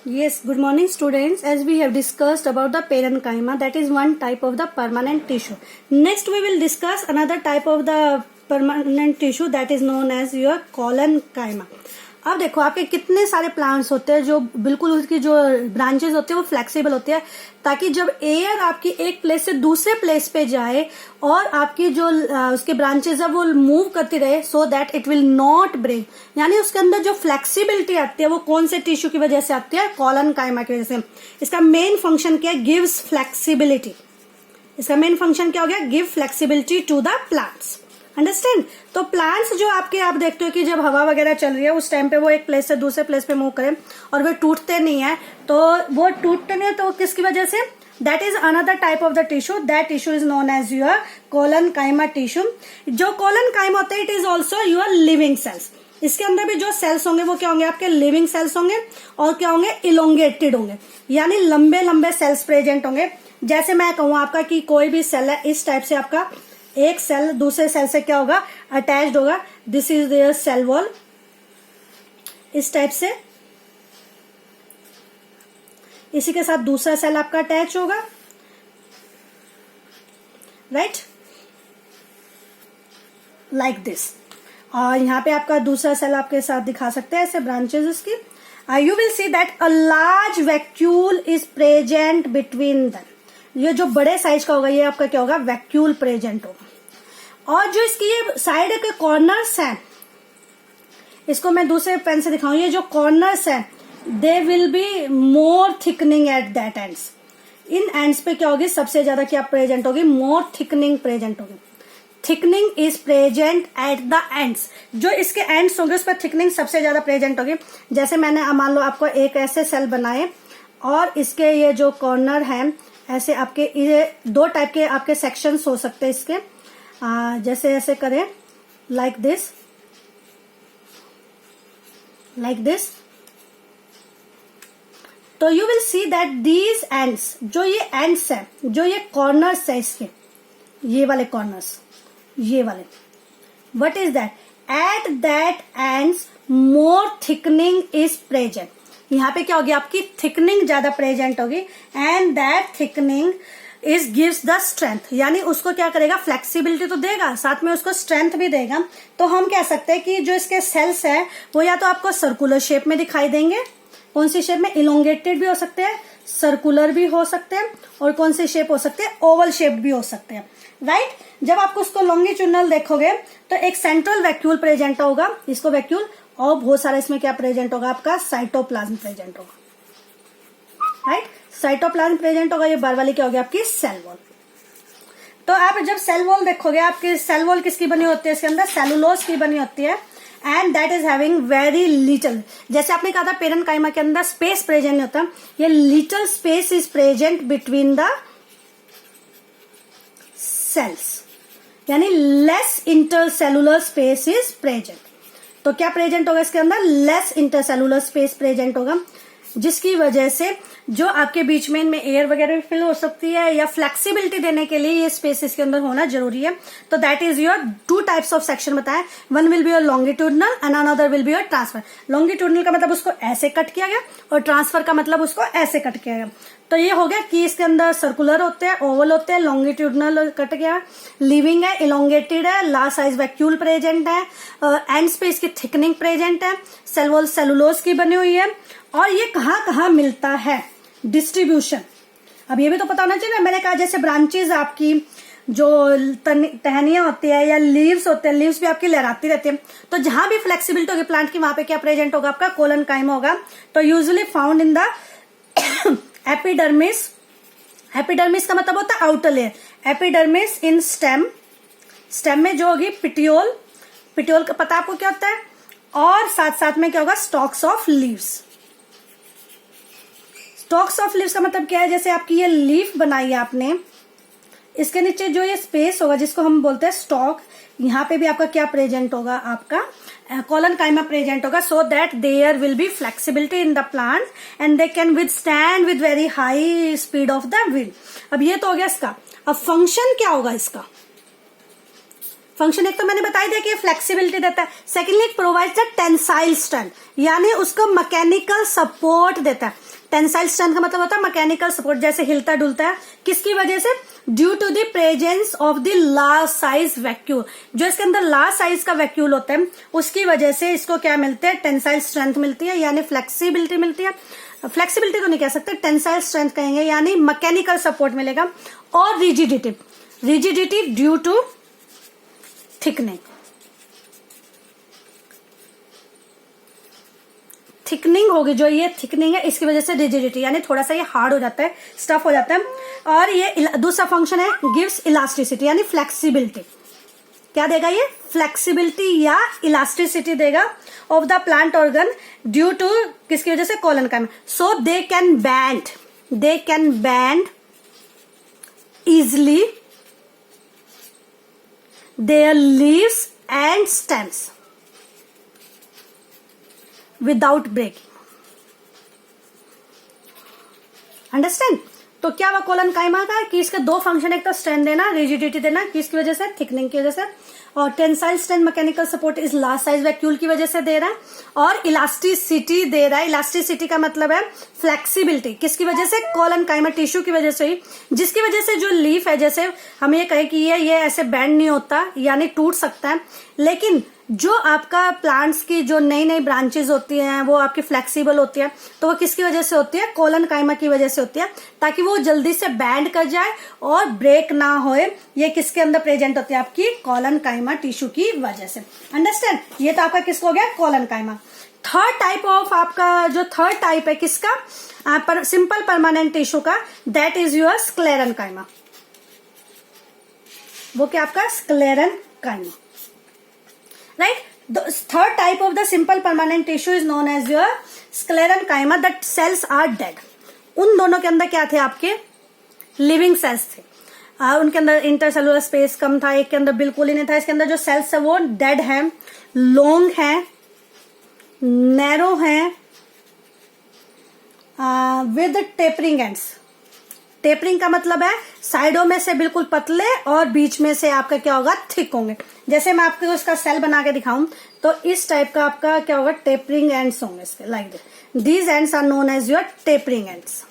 Yes, good morning students. As we have discussed about the parenchyma, that is one type of the permanent tissue. Next we will discuss another type of the permanent tissue that is known as your collenchyma. अब देखो आपके कितने सारे plants होते हैं जो बिल्कुल उसकी जो ब्रांचेस होते हैं वो फ्लेक्सिबल होते हैं ताकि जब एयर आपकी एक प्लेस से दूसरे प्लेस पे जाए और आपकी जो उसके ब्रांचेस है वो मूव करती रहे so that it will not break. यानी उसके अंदर जो फ्लेक्सिबिलिटी आती है वो कौन से टिश्यू की वजह से आती है? कॉलेनकाइमा की वजह से। इसका मेन फंक्शन क्या है? Gives flexibility. इसका मेन फंक्शन क्या हो गया? Give flexibility to the plants. Understand? तो प्लांट्स जो आपके आप देखते हो कि जब हवा वगैरह चल रही है उस टाइम पे वो एक प्लेस से दूसरे प्लेस पे मूव करें और वे टूटते नहीं है, तो वो टूटते नहीं है तो किसकी वजह से? That is another type of the tissue. That tissue is known as your collenchyma tissue. जो कोलेनकाइमा होता है it is also your living cells. इसके अंदर भी जो सेल्स होंगे वो क्या होंगे? आपके लिविंग सेल्स होंगे और क्या होंगे? इलोंगेटेड होंगे, यानी लंबे लंबे सेल्स प्रेजेंट होंगे। जैसे मैं कहूं आपका कि कोई भी सेल है इस टाइप से, आपका एक सेल दूसरे सेल से क्या होगा? अटैच्ड होगा। This is their cell wall. इस टाइप से इसी के साथ दूसरा सेल आपका अटैच होगा, राइट, लाइक दिस। और यहाँ पे आपका दूसरा सेल आपके साथ दिखा सकते हैं ऐसे ब्रांचेस इसकी। You will see that a large vacuole is present between them. ये जो बड़े साइज का होगा ये आपका क्या होगा? वैक्यूल प्रेजेंट होगा। और जो इसकी ये साइड के कॉर्नर्स हैं, इसको मैं दूसरे पेन से दिखाऊं, ये जो कॉर्नर्स हैं they will be more thickening at that ends. In ends पे क्या होगी? सबसे ज्यादा क्या प्रेजेंट होगी? मोर थिकनिंग प्रेजेंट होगी। Thickening is present at the ends. जो इसके एंड्स होंगे उस पर थिकनिंग सबसे ज्यादा प्रेजेंट होगी। जैसे मैंने मान लो आपको एक ऐसे सेल बनाए और इसके ये जो कॉर्नर हैं ऐसे आपके ये दो टाइप के आपके सेक्शंस हो सकते हैं इसके। जैसे ऐसे करें लाइक दिस, लाइक दिस, तो you will see that these ends, जो ये एंड्स है, जो ये कॉर्नर्स है इसके, ये वाले कॉर्नर्स, ये वाले, what is that? At that ends more thickening is present. यहाँ पे क्या होगी? आपकी थिकनिंग ज्यादा प्रेजेंट होगी and that thickening is gives the strength. यानी उसको क्या करेगा? फ्लेक्सिबिलिटी तो देगा, साथ में उसको स्ट्रेंथ भी देगा। तो हम कह सकते हैं कि जो इसके सेल्स हैं वो या तो आपको सर्कुलर शेप में दिखाई देंगे। कौन सी शेप में? इलोंगेटेड भी हो सकते हैं, सर्कुलर भी हो सकते हैं, और कौन सी शेप हो सकते हैं? ओवल शेप भी हो सकते हैं, राइट। जब आपको उसको लॉन्गिट्यूडनल देखोगे तो एक सेंट्रल वैक्यूल प्रेजेंट होगा, इसको वैक्यूल, और बहुत सारा इसमें क्या प्रेजेंट होगा? आपका साइटोप्लाज्म प्रेजेंट होगा, राइट। साइटोप्लाज्म प्रेजेंट होगा। ये बार वाली क्या होगी? आपकी सेल वॉल। तो आप जब सेल वॉल देखोगे, आपकी सेल वॉल किसकी बनी होती है? इसके अंदर सेलुलोज की बनी होती है and that is having very little. जैसे आपने कहा था पेरेनकाइमा के अंदर स्पेस प्रेजेंट नहीं होता, ये little space is present between the cells, यानी less intercellular space is present. तो क्या प्रेजेंट होगा इसके अंदर? लेस इंटरसेलुलर स्पेस प्रेजेंट होगा, जिसकी वजह से जो आपके बीच में इनमें एयर वगैरह भी फिल हो सकती है या फ्लेक्सिबिलिटी देने के लिए ये स्पेस इसके अंदर होना जरूरी है। तो that is your two types of section बताए। One will be your longitudinal and another will be your transfer. Longitudinal का मतलब उसको ऐसे कट किया गया और ट्रांसफर का मतलब उसको ऐसे कट किया गया। तो ये हो गया कि इसके अंदर सर्कुलर होते हैं, ओवल होते हैं, लॉन्गिट्यूडनल कट गया, लिविंग है, इलोंगेटेड है, लार्ज साइज वैक्यूल प्रेजेंट है, एंड्स पे इसकी थिकनिंग प्रेजेंट है, सेल वॉल सेलुलोज की बनी हुई है। और ये कहाँ कहाँ मिलता है? डिस्ट्रीब्यूशन। अब ये भी तो पता होना चाहिए ना। मैंने कहा जैसे ब्रांचेस आपकी जो टहनियां होती है या लीव्स होते हैं, लीव्स भी आपकी लहराती रहती है, तो जहां भी फ्लेक्सिबिलिटी होगी प्लांट की वहां पे क्या प्रेजेंट होगा? आपका कोलेनकाइमा होगा। तो usually found in the epidermis. Epidermis का मतलब होता है आउटर लेयर। एपिडर्मिस इन स्टेम। स्टेम में जो होगी पिटियोल। पिटियोल का पता आपको क्या होता है? और साथ साथ में क्या होगा? Stocks of leaves. Stocks of leaves का मतलब क्या है? जैसे आपकी ये लीफ बनाई है आपने, इसके नीचे जो ये स्पेस होगा जिसको हम बोलते हैं स्टॉक, यहाँ पे भी आपका क्या प्रेजेंट होगा? आपका कोलेनकाइमा प्रेजेंट होगा, so that there will be flexibility in the plant and they can withstand with very high speed of the wind. अब ये तो हो गया इसका। अब फंक्शन क्या होगा इसका? फंक्शन एक तो मैंने बताई दिया कि फ्लेक्सिबिलिटी देता है, secondly it provides the tensile strength, यानी उसको मैकेनिकल सपोर्ट देता है। टेंसाइल स्ट्रेंथ का मतलब होता है मैकेनिकल सपोर्ट, जैसे हिलता डुलता है, किसकी वजह से? Due to the presence of the large size vacuole, जो इसके अंदर लार्ज साइज का वैक्यूल होता है उसकी वजह से इसको क्या मिलते हैं? टेंसाइल स्ट्रेंथ मिलती है, यानी फ्लेक्सिबिलिटी मिलती है। फ्लेक्सिबिलिटी तो नहीं कह सकते, टेंसाइल स्ट्रेंथ कहेंगे, यानी मैकेनिकल सपोर्ट मिलेगा। और rigidity, rigidity due to thickening, thickening होगी, जो ये थिकनिंग है इसकी वजह से रिजिडिटी, यानी थोड़ा सा ये हार्ड हो जाता है, स्टफ हो जाता है। और ये दूसरा फंक्शन है गिव्स इलास्टिसिटी, यानी फ्लेक्सिबिलिटी। क्या देगा ये? फ्लेक्सिबिलिटी या इलास्टिसिटी देगा of the plant organ due to किसकी वजह से? Collenchyma. So they can bend easily their leaves and stems without breaking. Understand? तो क्या हुआ कोलन काइमा का कि इसके दो फंक्शन, एक तो स्ट्रेंथ देना, रिजिडिटी देना, किसकी वजह से? थिकनिंग की वजह से, और टेंसाइल स्ट्रेंथ मैकेनिकल सपोर्ट इस लार्ज साइज वैक्यूल की वजह से दे रहा है, और इलास्टिसिटी दे रहा है। इलास्टिसिटी का मतलब है फ्लेक्सिबिलिटी, किसकी वजह से? कोलन काइमा टिश्यू की वजह से ही, जिसकी वजह से जो लीफ है, जैसे हम ये कहे कि ये ऐसे बैंड नहीं होता, यानी टूट सकता है, लेकिन जो आपका प्लांट्स की जो नई नई ब्रांचेस होती हैं वो आपकी फ्लेक्सिबल होती है, तो वो किसकी वजह से होती है? कोलन काइमा की वजह से होती है, ताकि वो जल्दी से बैंड कर जाए और ब्रेक ना होए। ये किसके अंदर प्रेजेंट होती है? आपकी कोलन काइमा टिश्यू की वजह से। अंडरस्टैंड? ये तो आपका किसको हो गया? कोलन काइमा। थर्ड टाइप ऑफ आपका जो थर्ड टाइप है किसका? सिंपल परमानेंट टिश्यू का, दैट इज योर स्क्लेरन काइमा। वो क्या आपका? स्क्लेरन काइमा, right? The third type of the simple permanent tissue is known as your sclerenchyma. That cells are dead. उन दोनों के अंदर क्या थे? आपके लिविंग सेल्स थे। उनके अंदर इंटरसेलुलर स्पेस कम था, एक के अंदर बिल्कुल ही नहीं था। इसके अंदर जो सेल्स है वो डेड है, लॉन्ग है, नैरो है, विद टेपरिंग एंड्स। टेपरिंग का मतलब है साइडों में से बिल्कुल पतले और बीच में से आपका क्या होगा? थिक होंगे। जैसे मैं आपको उसका सेल बना के दिखाऊं तो इस टाइप का आपका क्या होगा? टेपरिंग एंड्स होंगे इसके, like this. These ends are known as your tapering ends.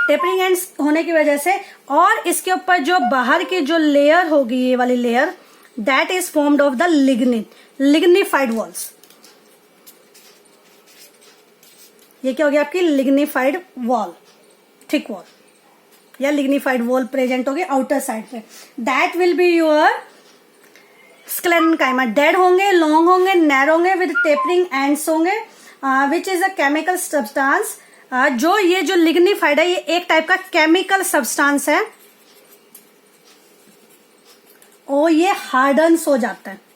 Tapering ends होने की वजह से, और इसके ऊपर जो बाहर की जो लेयर होगी, ये वाली layer, that is formed of the lignin, lignified walls. ये क्या हो गया? आपकी लिग्निफाइड वॉल, थिक वॉल या लिग्निफाइड वॉल प्रेजेंट होगी आउटर साइड पे। That will be your sclerenchyma. Dead होंगे, लॉन्ग होंगे, नैरो होंगे, विद टेपरिंग एंड्स होंगे, which is a chemical substance. जो ये जो लिग्निफाइड है ये एक टाइप का केमिकल सब्सटेंस है और ये हार्डन्स हो जाता है,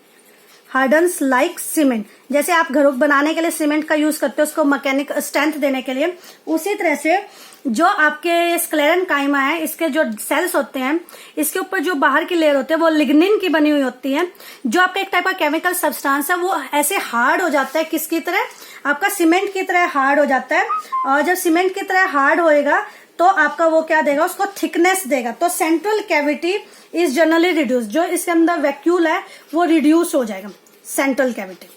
हार्डन्स लाइक सीमेंट। जैसे आप घरों बनाने के लिए सीमेंट का यूज करते हो उसको मैकेनिक स्ट्रेंथ देने के लिए, उसी तरह से जो आपके स्क्लेरेनकाइमा है इसके जो सेल्स होते हैं इसके ऊपर जो बाहर की लेयर होती है वो लिग्निन की बनी हुई होती है। जो आपका एक टाइप का केमिकल सब्सटेंस है वो ऐसे हार्ड हो जाता है, किसकी तरह? आपका सीमेंट की तरह हार्ड हो जाता है। और जब सीमेंट की तरह हार्ड होएगा तो आपका वो क्या देगा? उसको थिकनेस देगा। तो central cavity is generally reduce. जो इसके अंदर वैक्यूल है वो रिड्यूस हो जाएगा। सेंट्रल कैविटी,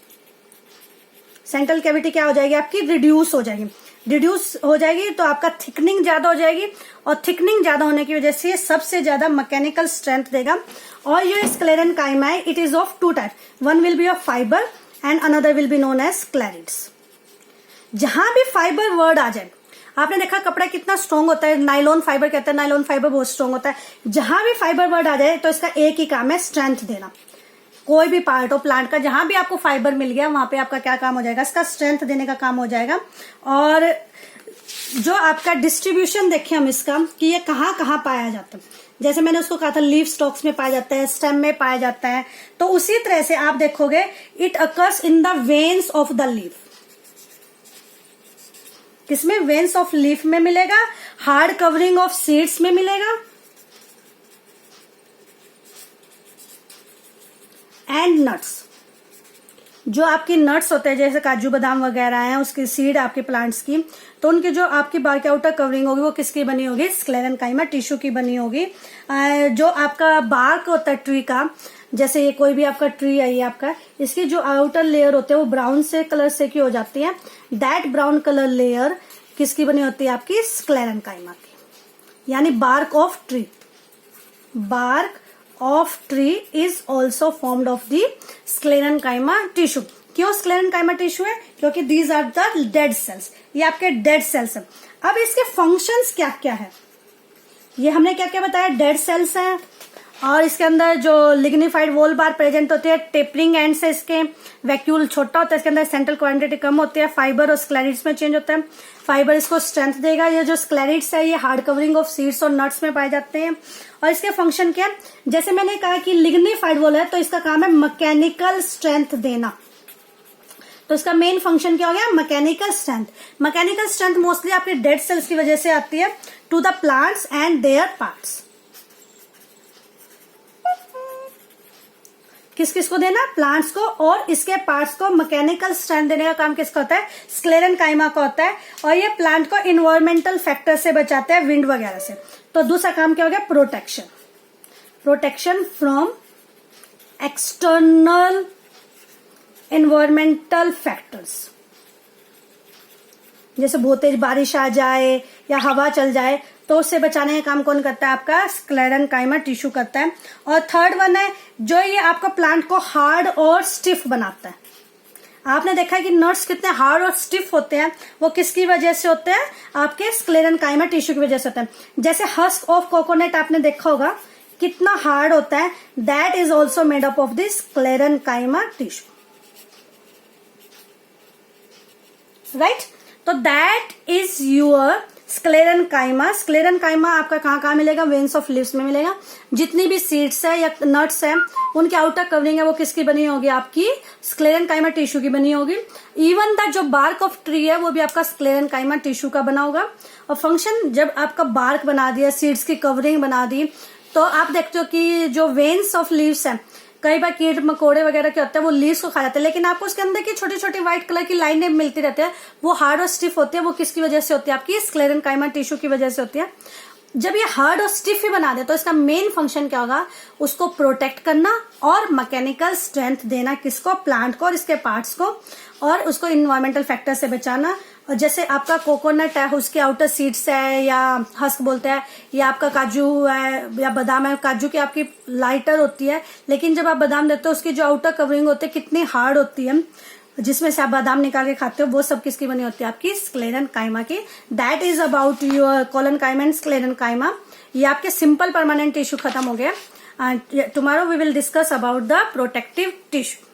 सेंट्रल कैविटी क्या हो जाएगी? आपकी रिड्यूस हो जाएगी। रिड्यूस हो जाएगी तो आपका थिकनिंग ज्यादा हो जाएगी, और थिकनिंग ज्यादा होने की वजह से सबसे ज्यादा मैकेनिकल स्ट्रेंथ देगा। और ये स्क्लेरेनकाइमा है, it is of two type, one will be of fibre and another will be known as sclereids. जहां भी फाइबर वर्ड आ जाए, आपने देखा कपड़ा कितना स्ट्रॉन्ग होता है, नाइलॉन फाइबर कहते हैं, नाइलॉन फाइबर बहुत स्ट्रॉन्ग होता है। जहां भी फाइबर वर्ड आ जाए तो इसका एक ही काम है, स्ट्रेंथ देना। कोई भी पार्ट हो प्लांट का, जहां भी आपको फाइबर मिल गया वहां पे आपका क्या काम हो जाएगा? इसका स्ट्रेंथ देने का काम हो जाएगा। और जो आपका डिस्ट्रीब्यूशन देखें हम इसका कि ये कहाँ कहाँ पाया जाता है, जैसे मैंने उसको कहा था लीफ स्टॉक्स में पाया जाता है, स्टेम में पाया जाता है, तो उसी तरह से आप देखोगे it occurs in the veins of the leaf. किसमें? वेन्स ऑफ लीफ में मिलेगा, हार्ड कवरिंग ऑफ सीड्स में मिलेगा, एंड नट्स। जो आपकी नट्स होते हैं जैसे काजू बादाम वगैरह हैं, उसकी सीड आपके प्लांट्स की, तो उनकी जो आपकी बाकी आउटर कवरिंग होगी वो किसकी बनी होगी? स्क्लेरेनकाइमा टिश्यू की बनी होगी। जो आपका बार्क होता है ट्री का, जैसे ये कोई भी आपका ट्री है, ये आपका, इसकी जो आउटर लेयर होते हैं वो ब्राउन से कलर से की हो जाती है। दैट ब्राउन कलर लेयर किसकी बनी होती है? आपकी स्क्लेरेंकाइमा की, यानी bark of tree. Bark of tree is also formed of the sclerenchyma tissue. क्यों स्क्लेरेंकाइमा टिश्यू है? क्योंकि these are the dead cells, ये आपके डेड सेल्स हैं। अब इसके फंक्शंस क्या क्या है, ये हमने क्या क्या बताया? डेड सेल्स हैं, और इसके अंदर जो लिग्निफाइड वॉल बार प्रेजेंट होती है, टेपरिंग एंड से इसके, वैक्यूल छोटा होता है, इसके अंदर सेंट्रल क्वांटिटी कम होती है, फाइबर और स्क्लेरिड्स में चेंज होता है। फाइबर इसको स्ट्रेंथ देगा। ये जो स्क्लेरिड्स है ये हार्ड कवरिंग ऑफ सीड्स और नट्स में पाए जाते हैं। और इसके फंक्शन क्या है? जैसे मैंने कहा कि लिग्निफाइड वॉल है तो इसका काम है मैकेनिकल स्ट्रेंथ देना, तो इसका मेन फंक्शन क्या हो गया? Mechanical strength. Mechanical strength mostly आपके डेड सेल्स की वजह से आती है to the plants and their parts. किस किस को देना? प्लांट्स को और इसके पार्ट्स को मैकेनिकल स्ट्रेंथ देने का काम किसका होता है? स्क्लेरेंकाइमा का होता है। और ये प्लांट को इन्वायरमेंटल फैक्टर से बचाते हैं, विंड वगैरह से। तो दूसरा काम क्या हो गया? Protection. Protection from external environmental factors, जैसे बहुत तेज बारिश आ जाए या हवा चल जाए तो उससे बचाने का काम कौन करता है? आपका स्क्लेरेंकाइमा टिश्यू करता है। और थर्ड वन है जो ये आपका प्लांट को हार्ड और स्टिफ बनाता है। आपने देखा है कि नट्स कितने हार्ड और स्टिफ होते हैं, वो किसकी वजह से होते हैं? आपके स्क्लेरेंकाइमा टिश्यू की वजह से होते हैं। जैसे हस्क ऑफ कोकोनट आपने देखा होगा कितना हार्ड होता है, that is also made up of this sclerenchyma tissue, right. तो that is your sclerenchyma. Sclerenchyma आपका कहाँ कहाँ मिलेगा? वेन्स ऑफ लीव्स में मिलेगा। जितनी भी सीड्स है या नट्स है उनकी आउटर कवरिंग है वो किसकी बनी होगी? आपकी स्क्लेरेंकाइमा टिश्यू की बनी होगी। इवन द जो बार्क ऑफ ट्री है वो भी आपका स्क्लेरेंकाइमा टिश्यू का बना होगा। और फंक्शन, जब आपका बार्क बना दिया, सीड्स की कवरिंग बना दी, तो आप देखते हो कि जो वेन्स ऑफ लीव्स है, कई बार कीट मकोड़े वगैरह क्या होते हैं वो लीव्स को खा जाते हैं, लेकिन आपको उसके अंदर की छोटी छोटी व्हाइट कलर की लाइनें मिलती रहती है, वो हार्ड और स्टिफ होती है। वो किसकी वजह से होती है? आपकी स्क्लेरेंकाइमा टिश्यू की वजह से होती है। जब ये हार्ड और स्टिफ ही बना दे तो इसका मेन फंक्शन क्या होगा? उसको प्रोटेक्ट करना और मैकेनिकल स्ट्रेंथ देना। किसको? प्लांट को और इसके पार्ट्स को, और उसको इन्वायरमेंटल फैक्टर से बचाना। और जैसे आपका कोकोनट है उसके आउटर सीड्स है या हस्क बोलते हैं, या आपका काजू है या बादाम है, काजू की आपकी लाइटर होती है, लेकिन जब आप बादाम देते हो उसकी जो आउटर कवरिंग होती है कितनी हार्ड होती है, जिसमें से आप बादाम निकाल के खाते हो, वो सब किसकी बनी होती है? आपकी स्क्लेरेंकाइमा की। That is about your collenchyma and sclerenchyma. ये आपके सिंपल परमानेंट टिश्यू खत्म हो गया। Tomorrow we will discuss about the protective tissue.